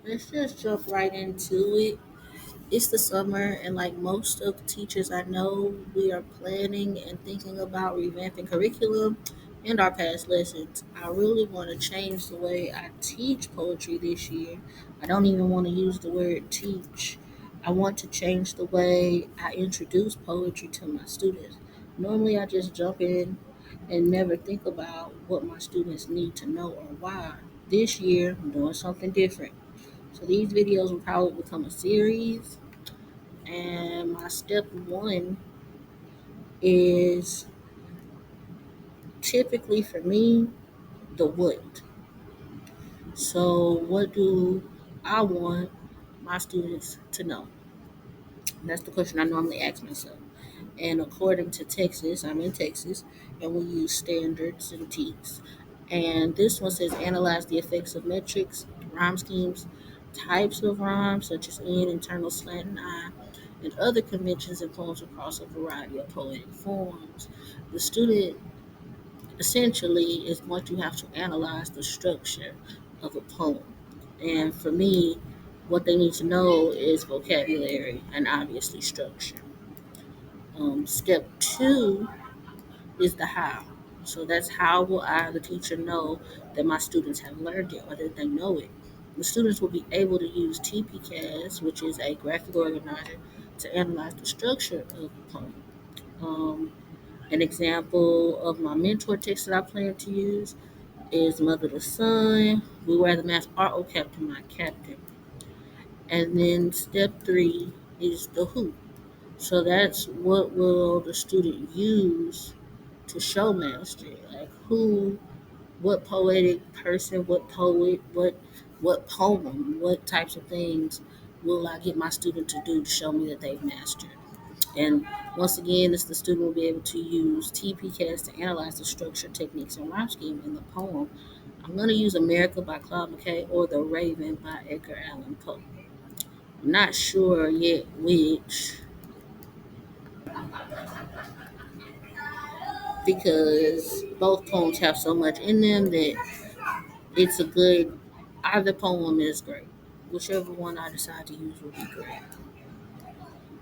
Let's just jump right into it. It's the summer, and like most of the teachers I know, we are planning and thinking about revamping curriculum and our past lessons. I really want to change the way I teach poetry this year. I don't even want to use the word teach. I want to change the way I introduce poetry to my students. Normally, I just jump in and never think about what my students need to know or why. This year, I'm doing something different. So these videos will probably become a series. And my step one is typically for me the what. So, what do I want my students to know? That's the question I normally ask myself. And according to Texas, I'm in Texas, and we use standards and TEKS. And this one says analyze the effects of metrics, rhyme schemes, types of rhymes such as in, internal, slant, and I, and other conventions and poems across a variety of poetic forms. The student essentially is going to have to analyze the structure of a poem. And for me, what they need to know is vocabulary and obviously structure. Step two is the how. So that's how will I, the teacher, know that my students have learned it or that they know it. The students will be able to use TPCAS, which is a graphic organizer, to analyze the structure of the poem. Um, an example of my mentor text that I plan to use is Mother to Son. We wear the mask, our captain, my captain. And then step three is the who. So that's what will the student use to show mastery. Like who, what poetic person, what poet, what poem, what types of things will I get my student to do to show me that they've mastered. And once again, this the student will be able to use TPCAS to analyze the structure, techniques, and rhyme scheme in the poem. I'm going to use America by Claude McKay or The Raven by Edgar Allan Poe. I'm not sure yet which, because both poems have so much in them that it's a good, either poem is great. Whichever one I decide to use will be great.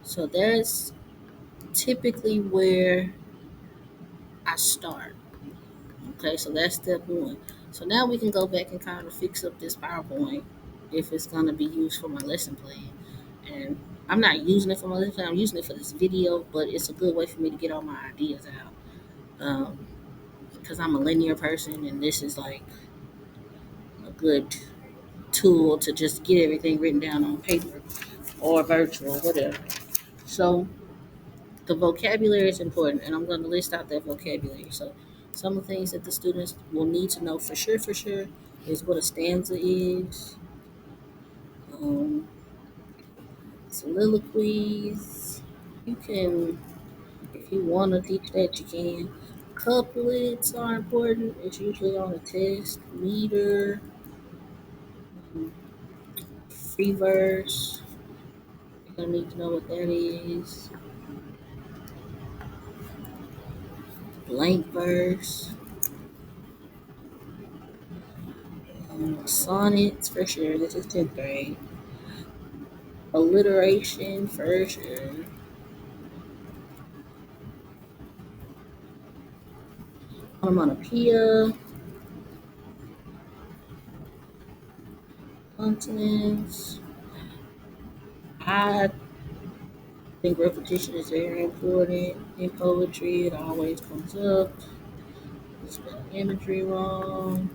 So that's typically where I start. Okay, so that's step one. So now we can go back and kind of fix up this PowerPoint if it's going to be used for my lesson plan. And I'm not using it for my lesson plan, I'm using it for this video, but it's a good way for me to get all my ideas out. Because I'm a linear person, and this is like a good tool to just get everything written down on paper or virtual, whatever. So the vocabulary is important, and I'm going to list out that vocabulary. So some of the things that the students will need to know for sure, is what a stanza is, um, soliloquies. You can, if you want to teach that, you can. Couplets are important. It's usually on a test. Meter, free verse. You're gonna need to know what that is. Blank verse, sonnets for sure. This is 10th grade. Alliteration for sure. Onomatopoeia, consonants. I think repetition is very important in poetry. It always comes up. Spell imagery wrong.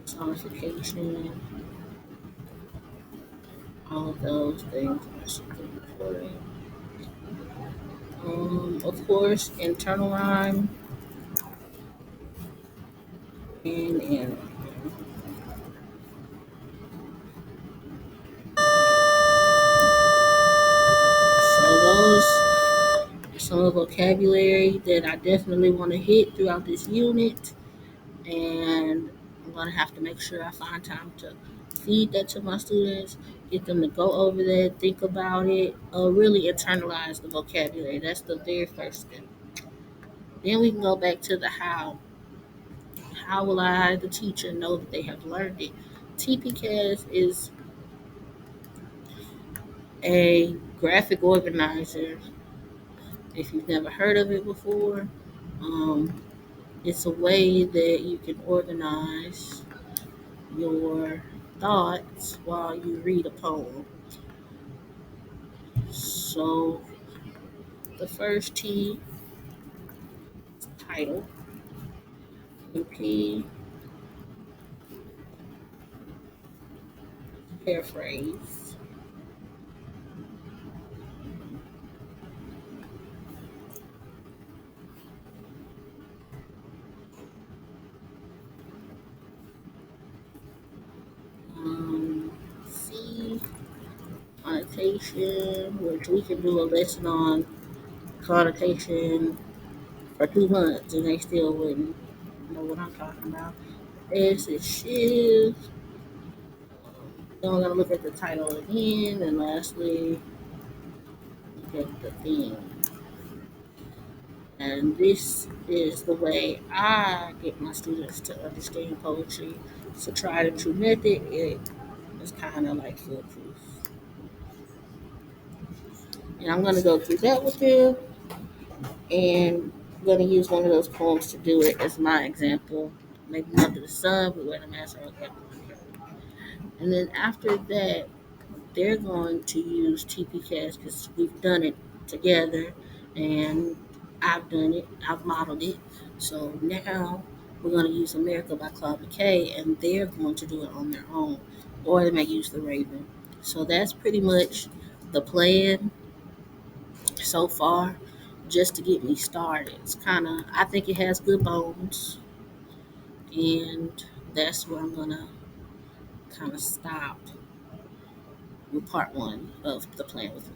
Sonification. All of those things are super important. Of course, internal rhyme and so those are some of the vocabulary that I definitely want to hit throughout this unit, and I'm gonna have to make sure I find time to feed that to my students, get them to go over that, think about it, really internalize the vocabulary. That's the very first step. Then we can go back to the how. how will I, the teacher, know that they have learned it? TPCAS is a graphic organizer. If you've never heard of it before, um, it's a way that you can organize your thoughts while you read a poem. So the first T is title, the P, paraphrase, C, connotation, which we can do a lesson on connotation for 2 months and they still wouldn't know what I'm talking about. S is shift. Then we're gonna look at the title again, and lastly, look at the theme. And this is the way I get my students to understand poetry. It's a tried and true method. It is kind of like foolproof. And I'm gonna go through that with them, and I'm gonna use one of those poems to do it as my example. Maybe Under the Sun, but where the master. Okay. And then after that, they're going to use TPCAS because we've done it together and I've done it, I've modeled it. So now we're going to use America by Claude McKay and they're going to do it on their own or they may use the Raven. So that's pretty much the plan so far just to get me started. It's kind of, I think it has good bones and that's where I'm going to kind of stop with part one of the plan with me.